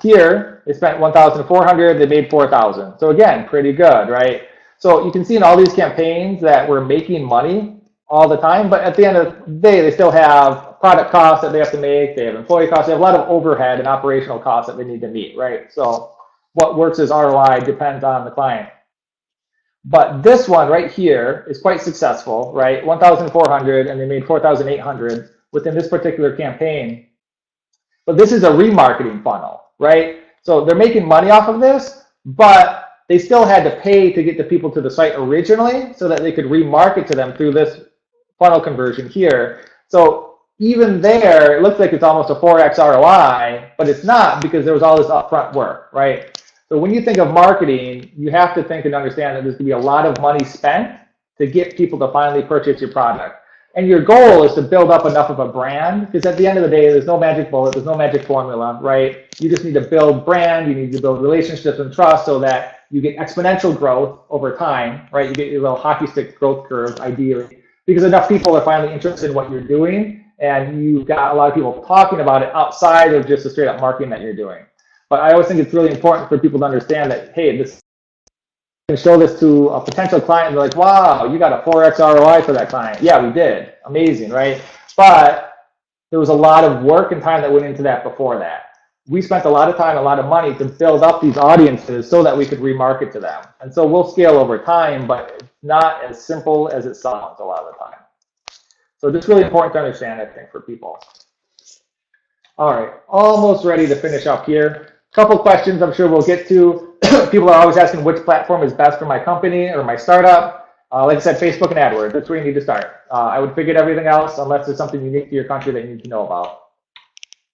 Here they spent $1,400, they made $4,000. So again, pretty good, right? So you can see in all these campaigns that we're making money all the time, but at the end of the day, they still have product costs that they have to make, they have employee costs, they have a lot of overhead and operational costs that they need to meet, right? So what works as ROI depends on the client. But this one right here is quite successful, right? 1,400 and they made 4,800 within this particular campaign. But this is a remarketing funnel, right? So they're making money off of this, but they still had to pay to get the people to the site originally so that they could remarket to them through this funnel conversion here. So even there, it looks like it's almost a 4x ROI, but it's not, because there was all this upfront work, right? So when you think of marketing, you have to think and understand that there's going to be a lot of money spent to get people to finally purchase your product. And your goal is to build up enough of a brand, because at the end of the day, there's no magic bullet, there's no magic formula, right? You just need to build brand, you need to build relationships and trust so that you get exponential growth over time, right? You get your little hockey stick growth curve, ideally, because enough people are finally interested in what you're doing, and you've got a lot of people talking about it outside of just the straight up marketing that you're doing. But I always think it's really important for people to understand that, hey, this can show this to a potential client and they're like, wow, you got a 4x ROI for that client. Yeah, we did. Amazing, right? But there was a lot of work and time that went into that before that. We spent a lot of time, a lot of money to build up these audiences so that we could remarket to them. And so we'll scale over time, but it's not as simple as it sounds a lot of the time. So just really important to understand, I think, for people. All right, almost ready to finish up here. Couple questions I'm sure we'll get to. People are always asking which platform is best for my company or my startup. Like I said, Facebook and AdWords, that's where you need to start. I would forget everything else unless there's something unique to your country that you need to know about.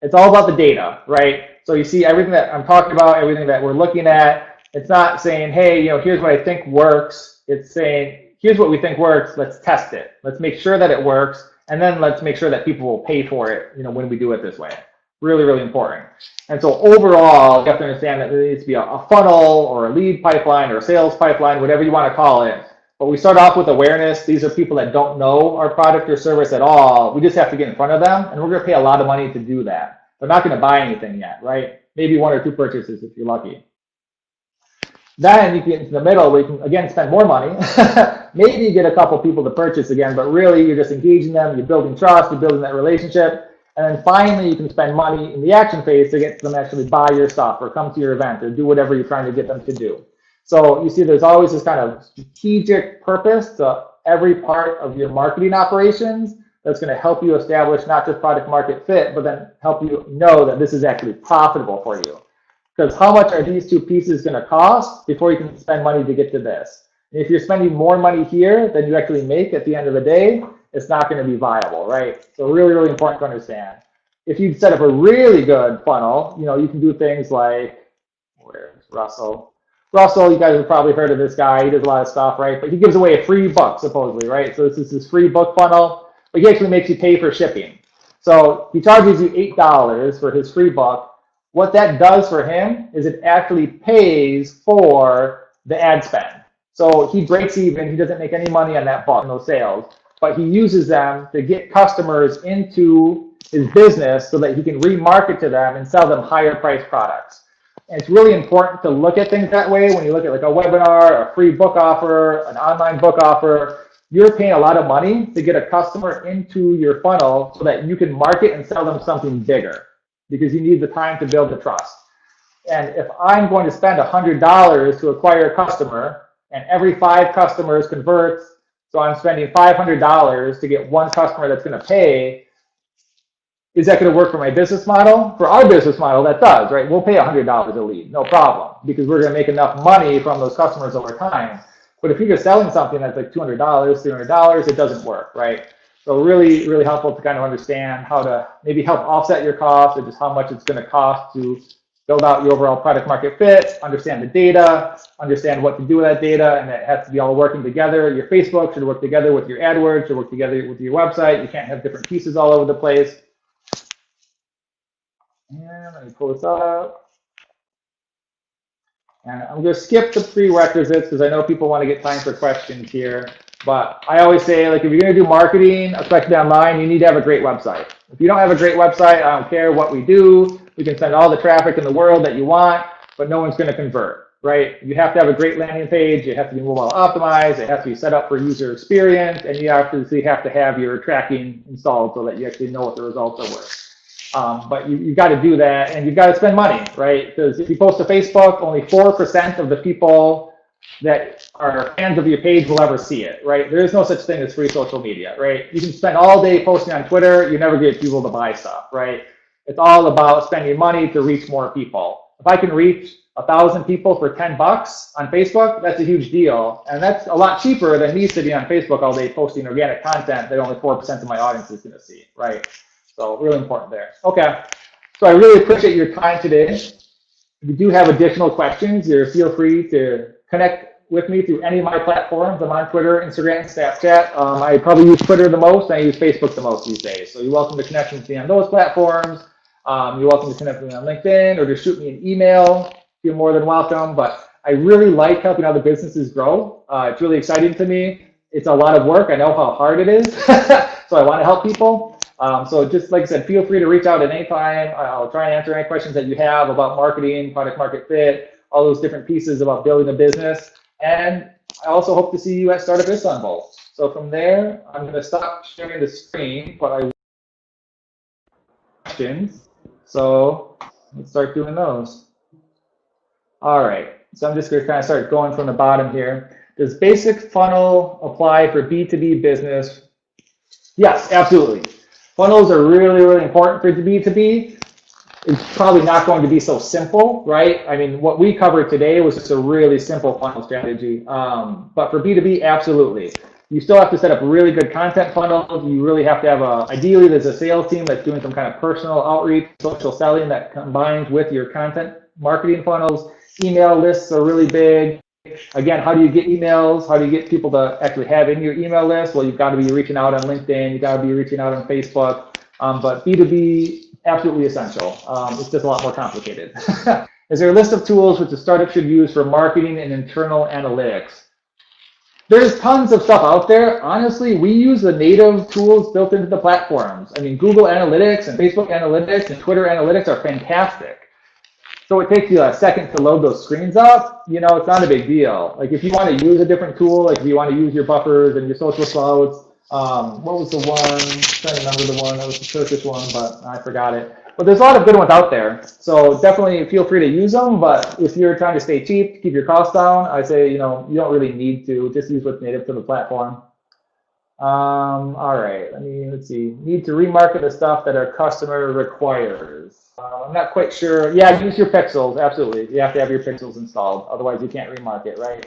It's all about the data, right? So you see everything that I'm talking about, everything that we're looking at. It's not saying, hey, here's what I think works. It's saying, here's what we think works. Let's test it. Let's make sure that it works. And then let's make sure that people will pay for it, when we do it this way. Really, really important. And so overall, you have to understand that there needs to be a funnel or a lead pipeline or a sales pipeline, whatever you want to call it. But we start off with awareness. These are people that don't know our product or service at all. We just have to get in front of them, and we're going to pay a lot of money to do that. They're not going to buy anything yet, right? Maybe 1 or 2 purchases if you're lucky. Then you get into the middle where you can, again, spend more money. Maybe you get a couple people to purchase again, but really you're just engaging them, you're building trust, you're building that relationship. And then finally, you can spend money in the action phase to get them to actually buy your stuff or come to your event or do whatever you're trying to get them to do. So you see there's always this kind of strategic purpose to every part of your marketing operations that's going to help you establish not just product market fit, but then help you know that this is actually profitable for you. Because how much are these 2 pieces going to cost before you can spend money to get to this? And if you're spending more money here than you actually make at the end of the day, it's not going to be viable, right? So really, really important to understand. If you set up a really good funnel, you can do things like, where's Russell? Russell, you guys have probably heard of this guy. He does a lot of stuff, right? But he gives away a free book, supposedly, right? So this is his free book funnel, but he actually makes you pay for shipping. So he charges you $8 for his free book. What that does for him is it actually pays for the ad spend. So he breaks even. He doesn't make any money on that book, no sales. But he uses them to get customers into his business so that he can remarket to them and sell them higher priced products. And it's really important to look at things that way. When you look at like a webinar, a free book offer, an online book offer, you're paying a lot of money to get a customer into your funnel so that you can market and sell them something bigger, because you need the time to build the trust. And if I'm going to spend $100 to acquire a customer and every 5 customers converts, so I'm spending $500 to get 1 customer that's going to pay. Is that going to work for my business model? For our business model, that does, right? We'll pay $100 a lead, no problem, because we're going to make enough money from those customers over time. But if you're just selling something that's like $200, $300, it doesn't work, right? So really, really helpful to kind of understand how to maybe help offset your costs, or just how much it's going to cost to build out your overall product market fit, understand the data, understand what to do with that data, and it has to be all working together. Your Facebook should work together with your AdWords, should work together with your website. You can't have different pieces all over the place. And let me pull this up. And I'm going to skip the prerequisites because I know people want to get time for questions here. But I always say, like, if you're going to do marketing, especially online, you need to have a great website. If you don't have a great website, I don't care what we do. We can send all the traffic in the world that you want, but no one's going to convert, right? You have to have a great landing page. It has to be mobile optimized. It has to be set up for user experience. And you obviously have to have your tracking installed so that you actually know what the results are worth. But you've got to do that, and you've got to spend money, right? Because if you post to Facebook, only 4% of the people that are fans of your page will ever see it, right? There is no such thing as free social media, right? You can spend all day posting on Twitter, you never get people to buy stuff, right? It's all about spending money to reach more people. If I can reach 1,000 people for 10 bucks on Facebook, that's a huge deal. And that's a lot cheaper than me sitting on Facebook all day posting organic content that only 4% of my audience is going to see, right? So really important there. Okay, so I really appreciate your time today. If you do have additional questions, feel free to connect with me through any of my platforms. I'm on Twitter, Instagram, and Snapchat. I probably use Twitter the most, and I use Facebook the most these days. So you're welcome to connect with me on those platforms. You're welcome to connect with me on LinkedIn or just shoot me an email. You're more than welcome. But I really like helping other businesses grow. It's really exciting to me. It's a lot of work. I know how hard it is. So I want to help people. So just like I said, feel free to reach out at any time. I'll try and answer any questions that you have about marketing, product market fit, all those different pieces about building a business. And I also hope to see you at Startup Istanbul. So from there, I'm going to stop sharing the screen, but I will questions. So let's start doing those. All right. So I'm just going to kind of start going from the bottom here. Does basic funnel apply for B2B business? Yes, absolutely. Funnels are really, really important for B2B. It's probably not going to be so simple, right? I mean, what we covered today was just a really simple funnel strategy. But for B2B, absolutely. You still have to set up really good content funnels. You really have to have ideally there's a sales team that's doing some kind of personal outreach, social selling that combines with your content marketing funnels. Email lists are really big. Again, how do you get emails? How do you get people to actually have in your email list? Well, you've got to be reaching out on LinkedIn. You've got to be reaching out on Facebook. But B2B, absolutely essential. It's just a lot more complicated. Is there a list of tools which a startup should use for marketing and internal analytics? There's tons of stuff out there. Honestly, we use the native tools built into the platforms. I mean, Google Analytics and Facebook Analytics and Twitter Analytics are fantastic. So it takes you a second to load those screens up. You know, it's not a big deal. Like if you want to use a different tool, like if you want to use your buffers and your social clouds, what was the one? I'm trying to remember the one. That was the Turkish one, but I forgot it. But there's a lot of good ones out there. So definitely feel free to use them. But if you're trying to stay cheap, keep your costs down, I say, you know, you don't really need to. Just use what's native to the platform. All right, let's see. Need to remarket the stuff that our customer requires. I'm not quite sure. Yeah, use your pixels. Absolutely. You have to have your pixels installed. Otherwise, you can't remarket, right?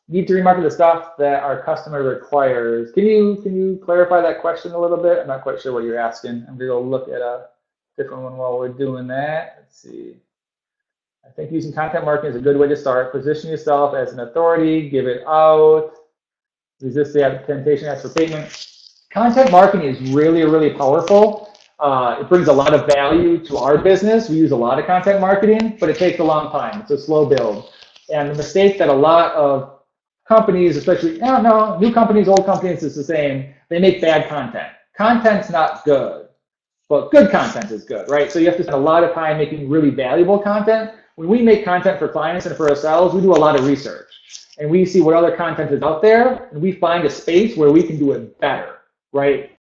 Need to remarket the stuff that our customer requires. Can you clarify that question a little bit? I'm not quite sure what you're asking. I'm going to go look at a different one while we're doing that. Let's see. I think using content marketing is a good way to start. Position yourself as an authority. Give it out. Resist the temptation, ask for payment. Content marketing is really, really powerful. It brings a lot of value to our business. We use a lot of content marketing, but it takes a long time. It's a slow build. And the mistake that a lot of companies, especially, new companies, old companies, it's the same. They make bad content. Content's not good, but good content is good, right? So you have to spend a lot of time making really valuable content. When we make content for clients and for ourselves, we do a lot of research. And we see what other content is out there, and we find a space where we can do it better, right?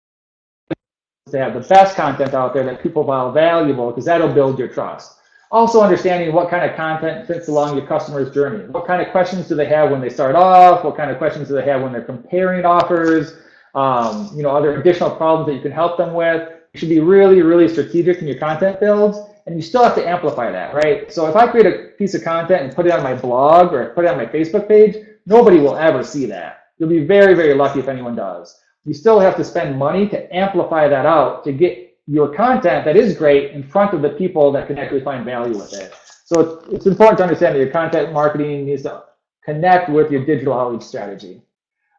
To have the best content out there that people find valuable, because that'll build your trust. Also understanding what kind of content fits along your customer's journey. What kind of questions do they have when they start off? What kind of questions do they have when they're comparing offers? Are there additional problems that you can help them with? You should be really, really strategic in your content builds, and you still have to amplify that, right? So if I create a piece of content and put it on my blog or put it on my Facebook page, nobody will ever see that. You'll be very, very lucky if anyone does. You still have to spend money to amplify that out to get your content that is great in front of the people that can actually find value with it. So it's important to understand that your content marketing needs to connect with your digital outreach strategy.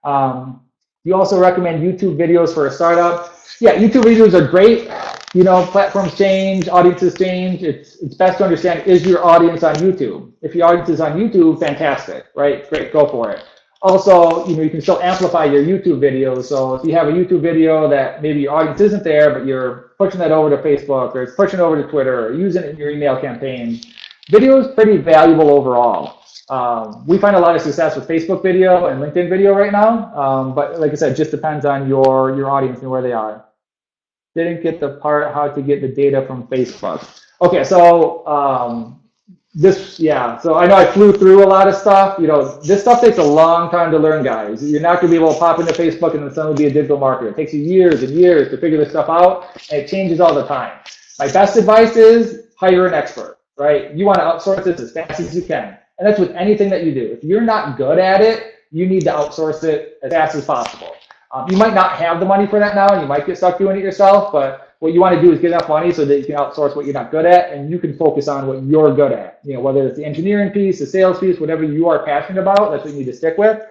You also recommend YouTube videos for a startup. Yeah, YouTube videos are great. You know, platforms change, audiences change. It's best to understand, is your audience on YouTube? If your audience is on YouTube, fantastic, right? Great, go for it. Also, you can still amplify your YouTube videos. So if you have a YouTube video that maybe your audience isn't there, but you're pushing that over to Facebook or it's pushing it over to Twitter or using it in your email campaign, video is pretty valuable overall. We find a lot of success with Facebook video and LinkedIn video right now. But like I said, it just depends on your audience and where they are. Didn't get the part how to get the data from Facebook. Okay, so so I know I flew through a lot of stuff. This stuff takes a long time to learn, guys. You're not going to be able to pop into Facebook and then suddenly be a digital marketer. It takes you years and years to figure this stuff out, and it changes all the time. My best advice is hire an expert. right? You want to outsource this as fast as you can. And that's with anything that you do. If you're not good at it, you need to outsource it as fast as possible. You might not have the money for that now, and you might get stuck doing it yourself, but what you want to do is get enough money so that you can outsource what you're not good at, and you can focus on what you're good at. You know, whether it's the engineering piece, the sales piece, whatever you are passionate about, that's what you need to stick with.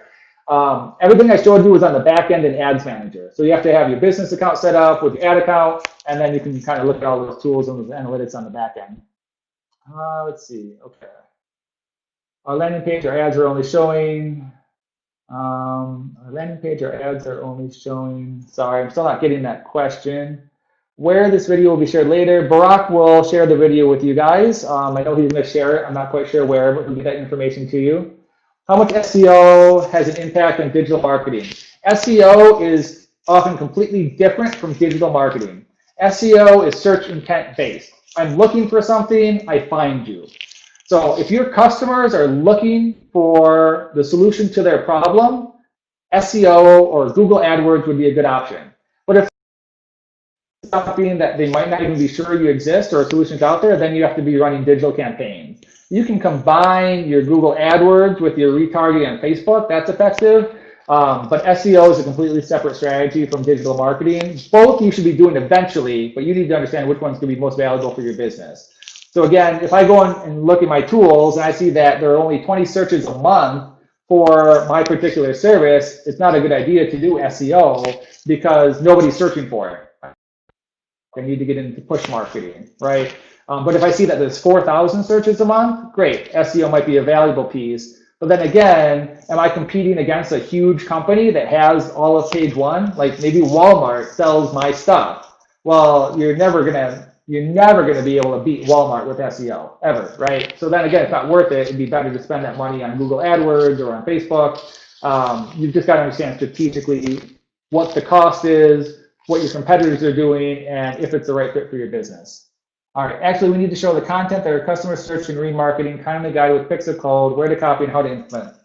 Everything I showed you was on the back end in Ads Manager. So you have to have your business account set up with your ad account, and then you can kind of look at all those tools and those analytics on the back end. Let's see, okay. Our landing page, our ads are only showing. Our landing page, our ads are only showing. Sorry, I'm still not getting that question. Where this video will be shared later, Barack will share the video with you guys. I know he's going to share it. I'm not quite sure where, but he'll get that information to you. How much SEO has an impact on digital marketing? SEO is often completely different from digital marketing. SEO is search intent based. I'm looking for something, I find you. So if your customers are looking for the solution to their problem, SEO or Google AdWords would be a good option. But if it's something that they might not even be sure you exist or a solution's out there, then you have to be running digital campaigns. You can combine your Google AdWords with your retargeting on Facebook. That's effective. But SEO is a completely separate strategy from digital marketing. Both you should be doing eventually, but you need to understand which one's going to be most valuable for your business. So again, if I go and look at my tools and I see that there are only 20 searches a month for my particular service, it's not a good idea to do SEO because nobody's searching for it. I need to get into push marketing, right? But if I see that there's 4,000 searches a month, great, SEO might be a valuable piece. But then again, am I competing against a huge company that has all of page one? Like maybe Walmart sells my stuff. Well, you're never gonna be able to beat Walmart with SEO ever, right? So then again, it's not worth it. It'd be better to spend that money on Google AdWords or on Facebook. You've just got to understand strategically what the cost is, what your competitors are doing, and if it's the right fit for your business. All right, actually, we need to show the content that our customers search and remarketing, kindly guide with pixel code, where to copy and how to implement.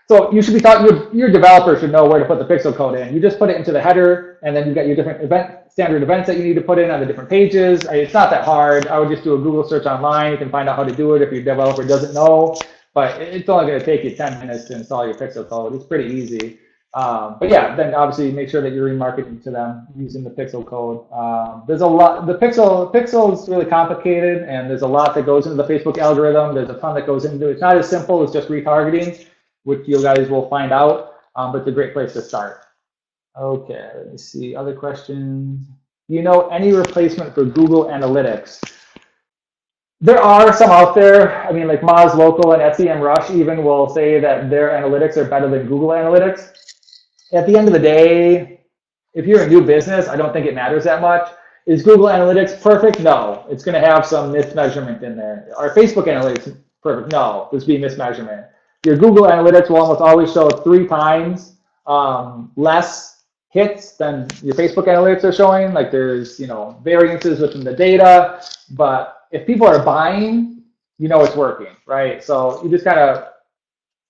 So you should be taught, your developer should know where to put the pixel code in. You just put it into the header, and then you've got your different standard events that you need to put in on the different pages. It's not that hard. I would just do a Google search online. You can find out how to do it if your developer doesn't know, but it's only going to take you 10 minutes to install your pixel code. It's pretty easy. But yeah, then obviously make sure that you're remarketing to them using the pixel code. There's a lot, the pixel is really complicated, and there's a lot that goes into the Facebook algorithm. There's a ton that goes into it. It's not as simple as just retargeting, which you guys will find out, but it's a great place to start. Okay, let me see, other questions. Do you know any replacement for Google Analytics? There are some out there. I mean, like Moz Local and SEMrush even will say that their analytics are better than Google Analytics. At the end of the day, if you're a new business, I don't think it matters that much. Is Google Analytics perfect? No. It's going to have some mismeasurement in there. Are Facebook Analytics perfect? No. There's be mismeasurement. Your Google Analytics will almost always show 3 times less hits than your Facebook Analytics are showing. Like there's, variances within the data, but if people are buying, it's working, right? So you just gotta,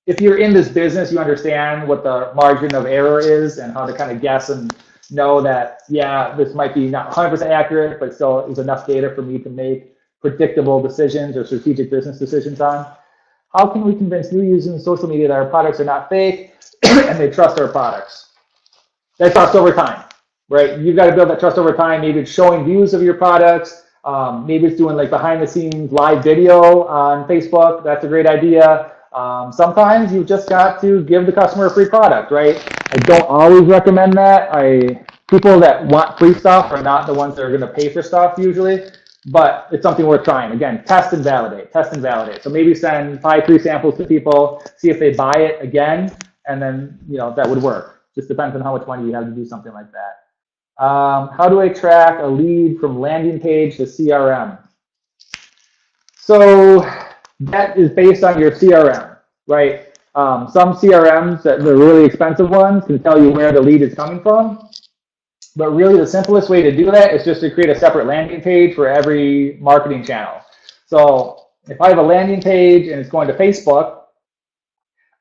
if you're in this business, you understand what the margin of error is and how to kind of guess and know that, yeah, this might be not 100% accurate, but still is enough data for me to make predictable decisions or strategic business decisions on. How can we convince new users in social media that our products are not fake and they trust our products? They trust over time, right? You've got to build that trust over time. Maybe it's showing views of your products. Maybe it's doing like behind the scenes live video on Facebook. That's a great idea. Sometimes you've just got to give the customer a free product, right? I don't always recommend that. People that want free stuff are not the ones that are going to pay for stuff usually, but it's something worth trying. Again, test and validate, test and validate. So maybe send 5 free samples to people, see if they buy it again, and then that would work. Just depends on how much money you have to do something like that. How do I track a lead from landing page to CRM? So that is based on your CRM, right? Some CRMs, the really expensive ones, can tell you where the lead is coming from. But really the simplest way to do that is just to create a separate landing page for every marketing channel. So if I have a landing page and it's going to Facebook,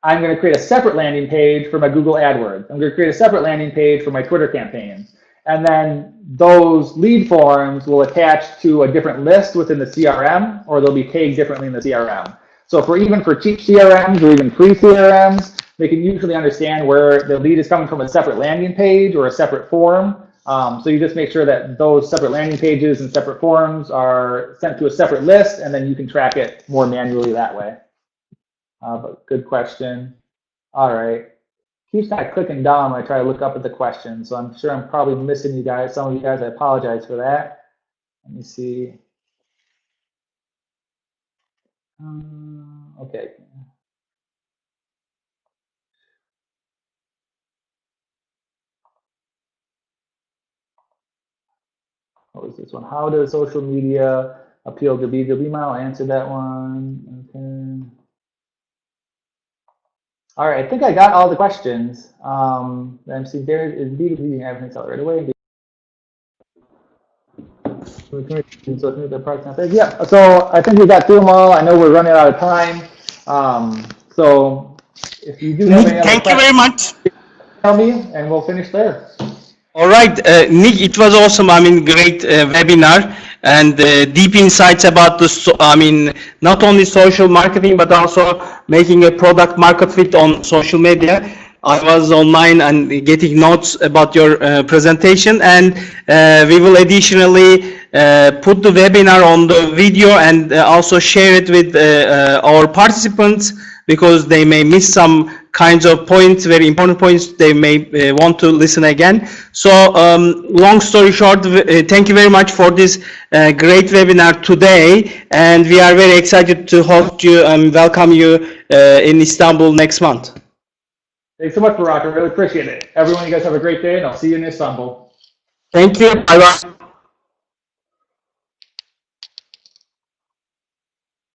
I'm going to create a separate landing page for my Google AdWords. I'm going to create a separate landing page for my Twitter campaigns. And then those lead forms will attach to a different list within the CRM, or they'll be tagged differently in the CRM. So even for cheap CRMs or even free CRMs, they can usually understand where the lead is coming from a separate landing page or a separate form. So you just make sure that those separate landing pages and separate forms are sent to a separate list, and then you can track it more manually that way. But good question. All right. Keeps kind of clicking down when I try to look up at the question, so I'm sure I'm probably missing you guys. Some of you guys, I apologize for that. Let me see. Okay. What was this one? How does social media appeal to B2B model? I answered that one. Okay. All right, I think I got all the questions. I'm seeing there is B2B everything sell right away. Yeah, so I think we got through them all. I know we're running out of time. So if you do have any other Thank you very much. tell me, and we'll finish there. All right, Nick, it was awesome. I mean, great webinar and deep insights about the, not only social marketing, but also making a product market fit on social media. I was online and getting notes about your presentation, and we will additionally put the webinar on the video and also share it with our participants, because they may miss some kinds of points, very important points. They may want to listen again. So long story short, thank you very much for this great webinar today, and we are very excited to host you and welcome you in Istanbul next month. Thanks so much, Barack. I really appreciate it. Everyone, you guys have a great day, and I'll see you in Istanbul. Thank you. Bye-bye.